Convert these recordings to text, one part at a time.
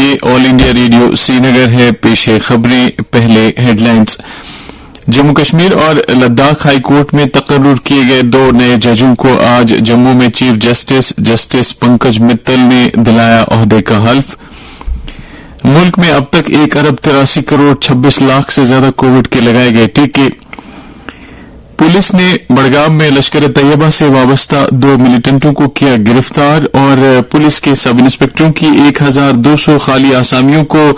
ये all India radio Srinagar है। पेश है खबरें। पहले हेडलाइंस। जम्मू कश्मीर और लद्दाख हाई कोर्ट में तकर्रुर किए गए 2 नए जजों को आज जम्मू में चीफ जस्टिस पंकज मित्तल ने दिलाया ओहदे का हल्फ। मुल्क में अब तक 1 अरब 83 करोड़ 26 लाख से ज्यादा कोविड के लगाए गए टीके। पुलिस ने बड़गाम में लश्कर तैयबा से वाबस्ता 2 मिलिटेंटों को किया गिरफ्तार और पुलिस के सब इंस्पेक्टरों की 1200 खाली आसामियों को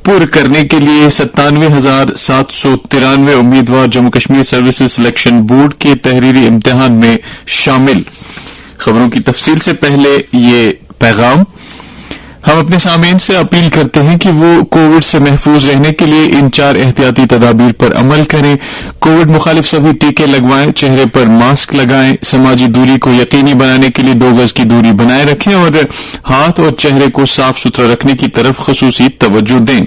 पूर्ण करने के लिए 97,793 उम्मीदवार Jammu Kashmir services selection board के तहरीरी इम्तिहान में शामिल। खबरों की तफसील से पहले ये पैगाम। हम अपने सामीन से अपील करते हैं कि वो कोविड से महफूज रहने के लिए इन 4 एहतियाती तदाबीर पर अमल करें। कोविड मुखालिफ सभी टीके लगवाएं, चेहरे पर मास्क लगाएं, समाजी दूरी को यकीनी बनाने के लिए 2 गज की दूरी बनाए रखें और हाथ और चेहरे को साफ सुथरा रखने की तरफ खुसूसी तवज्जो दें।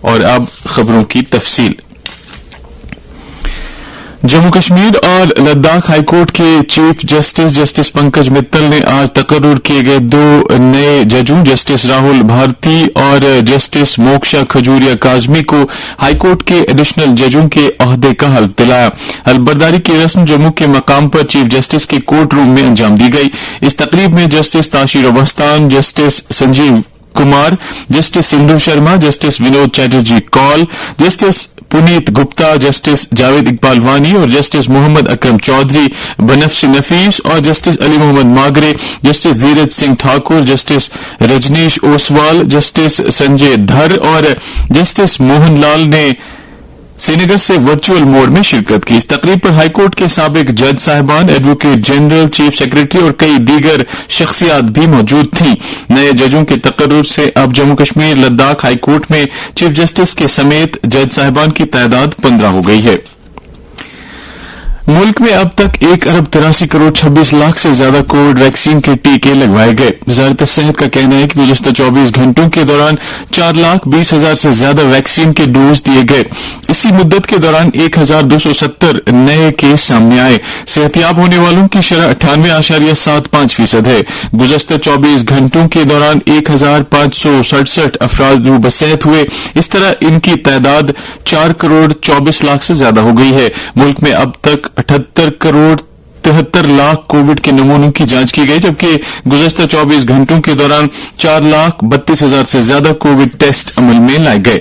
और अब खबरों की तफसील। जम्मू कश्मीर और लद्दाख हाईकोर्ट के चीफ जस्टिस पंकज मित्तल ने आज तकर्रुर किए गए 2 नए जजों जस्टिस राहुल भारती और जस्टिस मोक्षा खजूरिया काजमी को हाईकोर्ट के एडिशनल जजों के ओहदे का हल्फ दिलाया। हल्फबर्दारी की रस्म जम्मू के मकाम पर चीफ जस्टिस के कोर्ट रूम में अंजाम दी गई। इस तकरीब में justice Tashi Rabstan, justice Sanjeev Kumar, justice Sindhu Sharma, justice Vinod Chatterjee Koul, justice Puneet Gupta, justice Javed Iqbal Wani और जस्टिस मोहम्मद अकरम चौधरी, बनफसी नफीस और justice Ali Mohammad Magrey, justice Dhiraj Singh Thakur, justice Rajnesh Oswal, justice Sanjay Dhar और जस्टिस मोहन लाल ने श्रीनगर से वर्चुअल मोड में शिरकत की। इस तकरीब पर हाईकोर्ट के साबिक जज साहिबान, एडवोकेट जनरल, चीफ सेक्रेटरी और कई दीगर शख्सियात भी मौजूद थीं। नए जजों के तकर्रुर से अब जम्मू कश्मीर लद्दाख हाईकोर्ट में चीफ जस्टिस के समेत जज साहिबान की तादाद 15 हो गई है। मुल्क में अब तक 1 अरब 83 करोड़ 26 लाख से ज्यादा कोविड वैक्सीन के टीके लगवाए गए। वजारत सेहत का कहना है कि गुज़श्ता 24 घंटों के दौरान 4,20,000 से ज्यादा वैक्सीन के डोज दिए गए। इसी मुद्दत के दौरान 1,270 नए केस सामने आए। सेहतियाब होने वालों की शरह 98.75% है। गुज़श्ता 24 घंटों के दौरान 1,567 अफराद रूबसेहत हुए। इस तरह इनकी तादाद 4 करोड़ 24 लाख से ज्यादा हो गई है। मुल्क में अब तक 78 करोड़ 73 लाख कोविड के नमूनों की जांच की गई, जबकि गुज़श्ता 24 घंटों के दौरान 4,32,000 से ज्यादा कोविड टेस्ट अमल में लाए गए।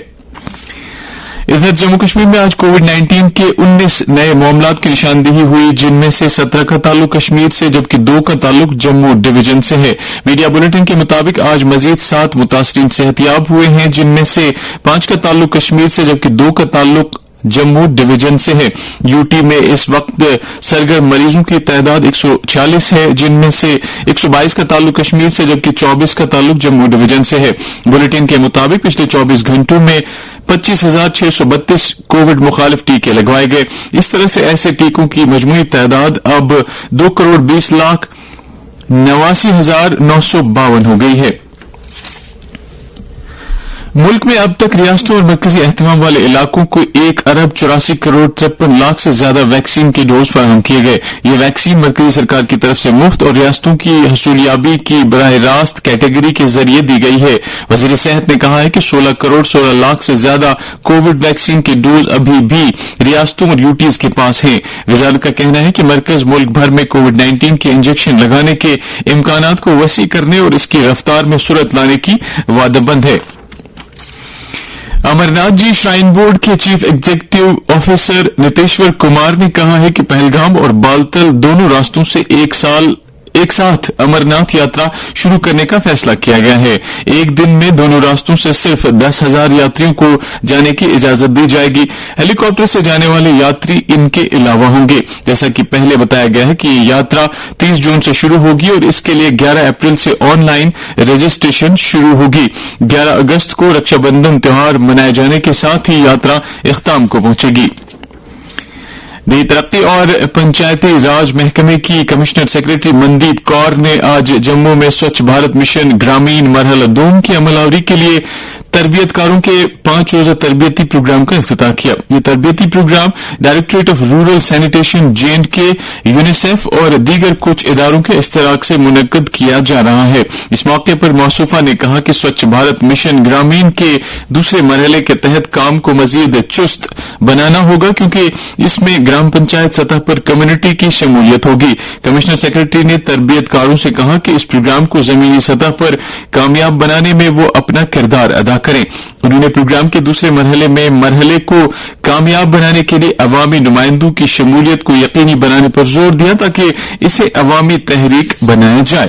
इधर जम्मू कश्मीर में आज कोविड-19 के 19 नए मामलात की निशानदेही हुई, जिनमें से 17 का ताल्लुक कश्मीर से जबकि 2 का ताल्लुक जम्मू डिवीजन से है। मीडिया बुलेटिन के मुताबिक आज मजीद 7 मुतासरीन सेहतियाब हुए हैं, जिनमें से 5 का ताल्लुक कश्मीर से जबकि 2 का ताल्लुक जम्मू डिवीजन से है। यूटी में इस वक्त सरगर्म मरीजों की तादाद 146 है, जिनमें से 122 का ताल्लुक कश्मीर से जबकि 24 का ताल्लुक जम्मू डिवीजन से है। बुलेटिन के मुताबिक पिछले 24 घंटों में 25,632 कोविड मुखालिफ टीके लगवाए गए। इस तरह से ऐसे टीकों की मजमूई तादाद अब 2 करोड़ 20 लाख 89,952 हो गई है। मुल्क में अब तक रियासतों और मरकजी एहतमाम वाले इलाकों को 1 अरब 84 करोड़ 53 लाख से ज्यादा वैक्सीन के डोज फराहम किए गए। ये वैक्सीन मरकजी सरकार की तरफ से मुफ्त और रियासतों की हसूलियाबी की बराह रास्त कैटेगरी के जरिए दी गई है। वजीर सेहत ने कहा है कि 16 करोड़ 16 लाख से ज्यादा कोविड वैक्सीन के डोज अभी भी रियासतों और यूटीज के पास हैं। वजारत का कहना है कि मरकज मुल्क भर में कोविड-19 के इंजेक्शन लगाने के इम्कानात को वसी करने और इसकी रफ्तार में सुरत लाने की वादाबंद है। अमरनाथ जी श्राइन बोर्ड के chief executive officer Niteshwar Kumar ने कहा है कि पहलगाम और बालतल दोनों रास्तों से एक साथ अमरनाथ यात्रा शुरू करने का फैसला किया गया है। एक दिन में दोनों रास्तों से सिर्फ 10,000 यात्रियों को जाने की इजाजत दी जाएगी। हेलीकॉप्टर से जाने वाले यात्री इनके अलावा होंगे। जैसा कि पहले बताया गया है कि ये यात्रा 30 जून से शुरू होगी और इसके लिए 11 अप्रैल से ऑनलाइन रजिस्ट्रेशन शुरू होगी। 11 अगस्त को रक्षाबंधन त्योहार मनाए जाने के साथ ही यात्रा इख्ताम को पहुंचेगी। देही तरक्की और पंचायती राज महकमे की कमिश्नर सेक्रेटरी मनदीप कौर ने आज जम्मू में स्वच्छ भारत मिशन ग्रामीण मरहला 2 की अमलावरी के लिए تربیت کاروں کے 5 روزہ تربیتی پروگرام کا افتتاح کیا. یہ تربیتی program directorate of rural sanitation JNK UNICEF اور دیگر کچھ اداروں کے اشتراک سے منعقد کیا جا رہا ہے. اس موقع پر موصوفہ نے کہا کہ سوچھ بھارت مشن گرامین کے دوسرے مرحلے کے تحت کام کو مزید چست بنانا ہوگا کیونکہ اس میں گرام پنچایت سطح پر کمیونٹی کی شمولیت ہوگی. کمشنر سیکرٹری نے تربیت کاروں سے کہا کہ اس پروگرام کو زمینی سطح پر کامیاب بنانے میں وہ اپنا کردار ادا کریں. انہوں نے پروگرام کے دوسرے مرحلے کو کامیاب بنانے کے لیے عوامی نمائندوں کی شمولیت کو یقینی بنانے پر زور دیا تاکہ اسے عوامی تحریک بنایا جائے.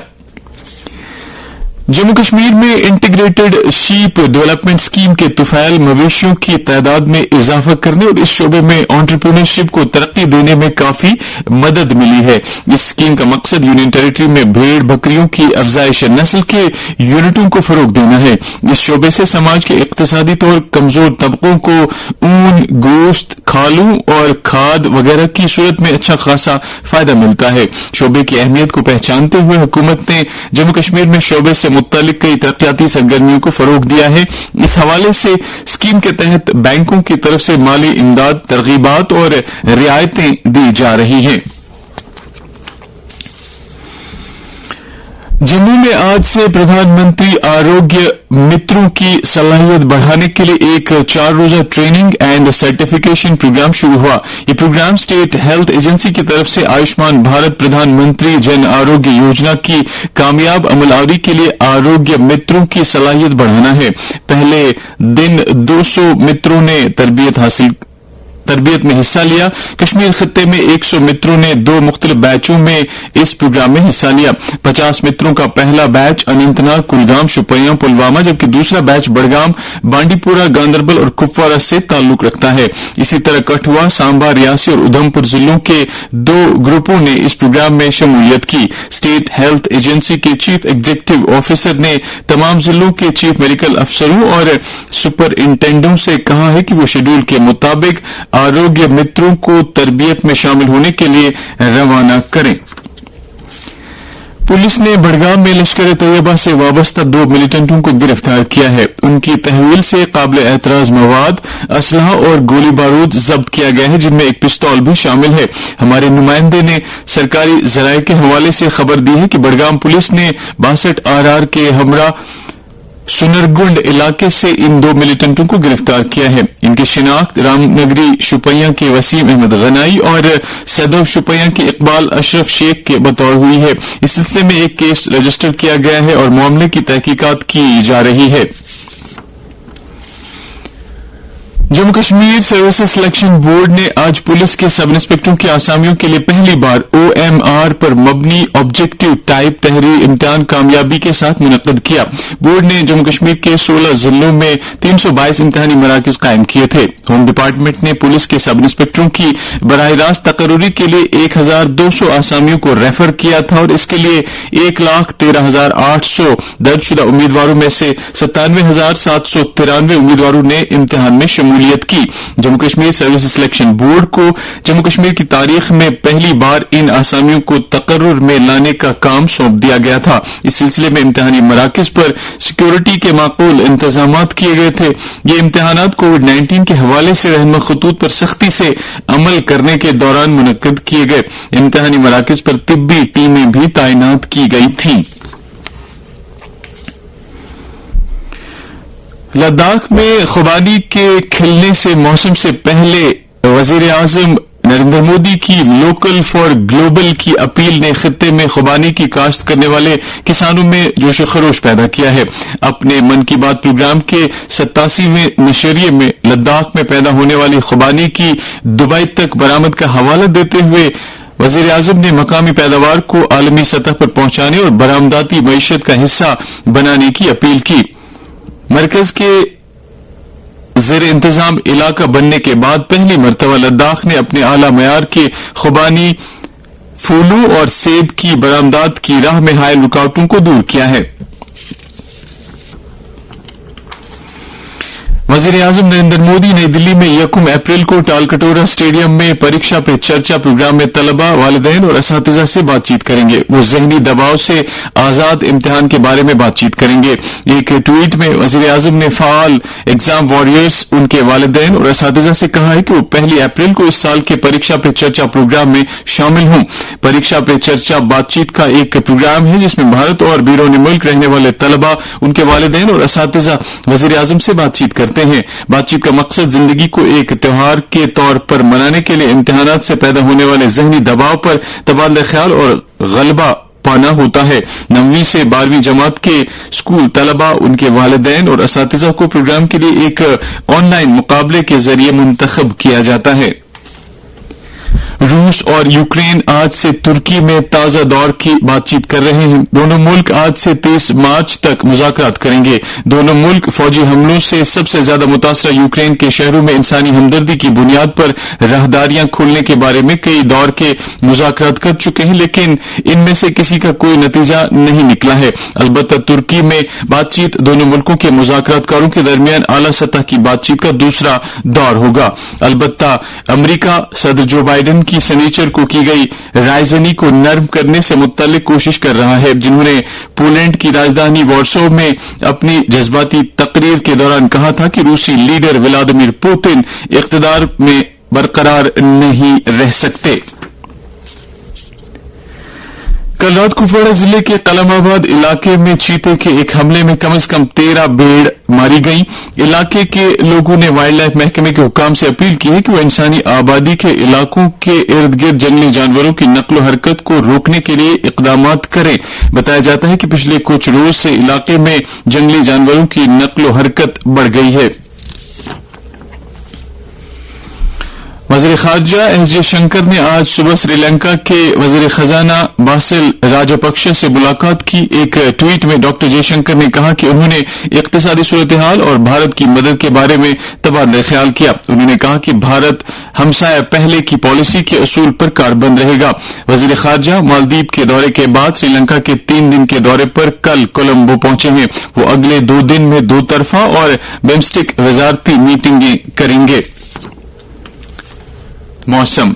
جموں کشمیر میں انٹیگریٹڈ شیپ ڈیولپمنٹ اسکیم کے طفیل مویشیوں کی تعداد میں اضافہ کرنے اور اس شعبے میں انٹرپرینورشپ کو ترقی دینے میں کافی مدد ملی ہے. اس اسکیم کا مقصد یونین ٹیریٹری میں بھیڑ بکریوں کی افزائش نسل کے یونٹوں کو فروغ دینا ہے. اس شعبے سے سماج کے اقتصادی طور کمزور طبقوں کو اون، گوشت، کھالوں اور کھاد وغیرہ کی صورت میں اچھا خاصا فائدہ ملتا ہے. شعبے کی اہمیت کو پہچانتے ہوئے حکومت نے جموں کشمیر میں شعبے سے متعلق کئی ترقیاتی سرگرمیوں کو فروغ دیا ہے. اس حوالے سے اسکیم کے تحت بینکوں کی طرف سے مالی امداد، ترغیبات اور رعایتیں دی جا رہی ہیں. جموں میں آج سے پردھان منتری آروگیہ متروں کی صلاحیت بڑھانے کے لیے ایک 4 روزہ ٹریننگ اینڈ سرٹیفکیشن پروگرام شروع ہوا. یہ پروگرام اسٹیٹ ہیلتھ ایجنسی کی طرف سے آیوشمان بھارت پردھان منتری جن آروگیہ یوجنا کی کامیاب عمل آوری کے لیے آروگیہ متروں کی صلاحیت بڑھانا ہے. پہلے دن 200 متروں نے تربیت میں حصہ لیا. کشمیر خطے میں 100 متروں نے 2 مختلف بیچوں میں اس پروگرام میں حصہ لیا. 50 متروں کا پہلا بیچ اننت ناگ، کلگام، شوپیاں، پلوامہ، جبکہ دوسرا بیچ بڑگام، بانڈی پورہ، گاندربل اور کپوارہ سے تعلق رکھتا ہے. اسی طرح کٹھوا، سامبا، ریاسی اور ادھمپور ضلعوں کے 2 گروپوں نے اس پروگرام میں شمولیت کی. اسٹیٹ ہیلتھ ایجنسی کے چیف ایگزیکٹو آفیسر نے تمام ضلعوں کے چیف میڈیکل افسروں اور سپرنٹینڈنٹوں سے کہا ہے کہ وہ شیڈول کے مطابق آروگیہ متروں کو تربیت میں شامل ہونے کے لیے روانہ کریں. پولیس نے بڑگام میں لشکر طیبہ سے وابستہ 2 ملیٹنٹوں کو گرفتار کیا ہے. ان کی تحویل سے قابل اعتراض مواد، اسلحہ اور گولی بارود ضبط کیا گیا ہے جن میں ایک پستول بھی شامل ہے. ہمارے نمائندے نے سرکاری ذرائع کے حوالے سے خبر دی ہے کہ بڑگام پولیس نے 62 RR کے ہمراہ سنرگنڈ علاقے سے ان 2 ملیٹنٹوں کو گرفتار کیا ہے. ان کی شناخت رام نگری شوپیاں کے وسیم احمد غنائی اور سیدو شوپیاں کے اقبال اشرف شیخ کے بطور ہوئی ہے. اس سلسلے میں ایک کیس رجسٹر کیا گیا ہے اور معاملے کی تحقیقات کی جا رہی ہے. Jammu Kashmir services selection board نے آج پولیس کے سب انسپکٹروں کی آسامیوں کے لیے پہلی بار OMR پر مبنی آبجیکٹو ٹائپ تحریری امتحان کامیابی کے ساتھ منعقد کیا. بورڈ نے جموں کشمیر کے 16 ضلعوں میں 322 امتحانی مراکز قائم کیے تھے. ہوم ڈپارٹمنٹ نے پولیس کے سب انسپکٹروں کی براہ راست تقرری کے لیے 1200 آسامیوں کو ریفر کیا تھا اور اس کے لیے 1,13,800 درج شدہ امیدواروں میں سے 97,793 امیدواروں نے امتحان میں شمولیت کی. Jammu Kashmir services selection board کو جموں کشمیر کی تاریخ میں پہلی بار ان آسامیوں کو تقرر میں لانے کا کام سونپ دیا گیا تھا. اس سلسلے میں امتحانی مراکز پر سیکورٹی کے معقول انتظامات کیے گئے تھے. یہ امتحانات کووڈ-19 کے حوالے سے رہنما خطوط پر سختی سے عمل کرنے کے دوران منعقد کیے گئے. امتحانی مراکز پر طبی ٹیمیں بھی تعینات کی گئی تھیں. لداخ میں خوبانی کے کھلنے سے موسم سے پہلے وزیر اعظم نریندر مودی کی لوکل فار گلوبل کی اپیل نے خطے میں خوبانی کی کاشت کرنے والے کسانوں میں جوش و خروش پیدا کیا ہے. اپنے من کی بات پروگرام کے 87ویں نشریے میں لداخ میں پیدا ہونے والی خوبانی کی دبئی تک برآمد کا حوالہ دیتے ہوئے وزیر اعظم نے مقامی پیداوار کو عالمی سطح پر پہنچانے اور برآمداتی معیشت کا حصہ بنانے کی اپیل کی. مرکز کے زیر انتظام علاقہ بننے کے بعد پہلی مرتبہ لداخ نے اپنے اعلی معیار کے خوبانی پھولوں اور سیب کی برآمدات کی راہ میں حائل رکاوٹوں کو دور کیا ہے. वजीर आजम नरेंद्र मोदी नई दिल्ली में 1 अप्रैल को टालकटोरा स्टेडियम में परीक्षा पे चर्चा प्रोग्राम में तलबा, वालिदैन और असातिज़ा से बातचीत करेंगे। वो जहनी दबाव से आजाद इम्तिहान के बारे में बातचीत करेंगे। एक ट्वीट में वजीर आजम ने फाल एग्जाम वॉरियर्स, उनके वालिदैन और असातिज़ा से कहा है कि वो 1 अप्रैल को इस साल के परीक्षा पे चर्चा प्रोग्राम में शामिल हों। परीक्षा पे चर्चा बातचीत का एक प्रोग्राम है जिसमें भारत और बैरून मुल्क रहने वाले तलबा, उनके वालिदैन और असातिज़ा वजीर आजम से बातचीत करते हैं। बातचीत का मकसद जिंदगी को एक त्योहार के तौर पर मनाने के लिए इम्तिहानात से पैदा होने वाले जहनी दबाव पर तबादला ख्याल और गलबा पाना होता है। 9वीं से 12वीं जमात के स्कूल तलबा, उनके वालिदैन और असातिज़ा को प्रोग्राम के लिए एक ऑनलाइन मुकाबले के जरिए मुंतखब किया जाता है। रूस और यूक्रेन आज से तुर्की में ताजा दौर की बातचीत कर रहे हैं। दोनों मुल्क आज से 23 मार्च तक मुज़ाकरात करेंगे। दोनों मुल्क फौजी हमलों से सबसे ज्यादा मुतासरा यूक्रेन के शहरों में इंसानी हमदर्दी की बुनियाद पर राहदारियां खोलने के बारे में कई दौर के मुज़ाकरात कर चुके हैं, लेकिन इनमें से किसी का कोई नतीजा नहीं निकला है। अलबत्ता तुर्की में बातचीत दोनों मुल्कों के मुज़ाकरातकारों के दरमियान आला सतह की बातचीत का दूसरा दौर होगा। अलबत्ता अमरीका सदर जो बाइडेन की सनीचर को की गई रायजनी को नर्म करने से मुत्तलिक कोशिश कर रहा है, जिन्होंने पोलैंड की राजधानी वॉर्सो में अपनी जज्बाती तकरीर के दौरान कहा था कि रूसी लीडर व्लादिमीर पुतिन इख्तिदार में बरकरार नहीं रह सकते। कल रात कुपवाड़ा जिले के कलमाबाद इलाके में चीते के एक हमले में कम से कम 13 भेड़ मारी गई। इलाके के लोगों ने वाइल्ड लाइफ महकमे के हुकाम से अपील की है कि वो इंसानी आबादी के इलाकों के इर्द गिर्द जंगली जानवरों की नक्लो हरकत को रोकने के लिए इकदाम करें। बताया जाता है कि पिछले कुछ रोज से इलाके में जंगली जानवरों की नक्लो हरकत बढ़ गई है। वज़ीर ख़ारजा एस जयशंकर ने आज सुबह श्रीलंका के वज़ीर खजाना बासिल राजपक्ष से मुलाकात की। एक ट्वीट में डॉक्टर जयशंकर ने कहा कि उन्होंने इक्तिसादी सूरत हाल और भारत की मदद के बारे में तबादला ख्याल किया। उन्होंने कहा कि भारत हमसाया पहले की पॉलिसी के असूल पर कारबंद रहेगा। वज़ीर ख़ारजा मालदीव के दौरे के बाद श्रीलंका के 3 दिन के दौरे पर कल कोलंबो पहुंचे हैं। वो अगले 2 दिन में 2 तरफा और बिम्स्टेक वजारती मीटिंगें करेंगे। मौसम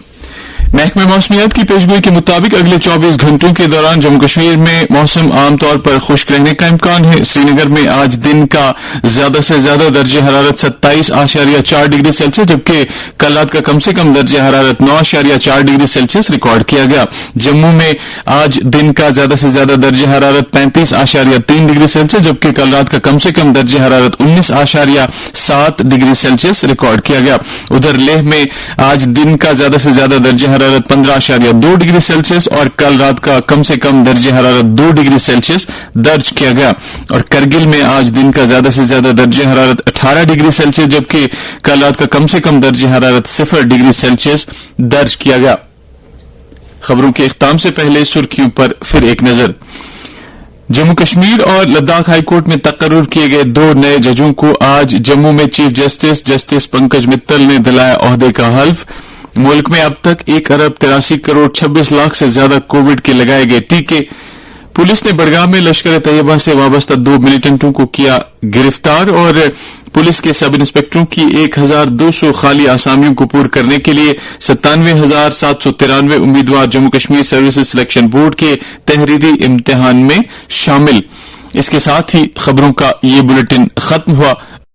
महकमे मौसमियात की पेशगोई के मुताबिक अगले 24 घंटों के दौरान जम्मू कश्मीर में मौसम आमतौर पर खुश्क रहने का इम्कान है। श्रीनगर में आज दिन का ज्यादा से ज्यादा दर्जे हरारत 27.4 डिग्री सेल्सियस, जबकि कल रात का कम से कम दर्जे हरारत 9.4 डिग्री सेल्सियस रिकॉर्ड किया गया। जम्मू में आज दिन का ज्यादा से ज्यादा दर्जे हरारत 35.3 डिग्री सेल्सियस, जबकि कल रात का कम से कम दर्जे हरारत 19.7 डिग्री सेल्सियस रिकॉर्ड किया गया। उधर लेह में आज दिन का ज्यादा से ज्यादा दर्जे हरारत 15.2 डिग्री सेल्सियस और कल रात का कम से कम दर्जे हरारत 2 डिग्री सेल्सियस दर्ज किया गया। और करगिल में आज दिन का ज्यादा से ज्यादा दर्जे हरारत 18 डिग्री सेल्सियस, जबकि कल रात का कम से कम दर्जे हरारत 0 डिग्री सेल्सियस दर्ज किया गया। खबरों के इख्ताम से पहले सुर्खियों पर फिर एक नजर। जम्मू कश्मीर और लद्दाख हाईकोर्ट में तकर्रुर किए गए 2 नए जजों को आज जम्मू में चीफ जस्टिस पंकज मित्तल ने दिलाया ओहदे का हल्फ। मुल्क में अब तक 1,83,26,00,000 से ज्यादा कोविड के लगाए गए टीके। पुलिस ने बड़गाम में लश्कर तैयबा से वाबस्ता 2 मिलिटेंटों को किया गिरफ्तार और पुलिस के सब इंस्पेक्टरों की 1,200 खाली आसामियों को पूर्ण करने के लिए 97,793 उम्मीदवार Jammu Kashmir services selection board के तहरीरी इम्तिहान में शामिल। इसके साथ ही खबरों का ये बुलेटिन खत्म हुआ।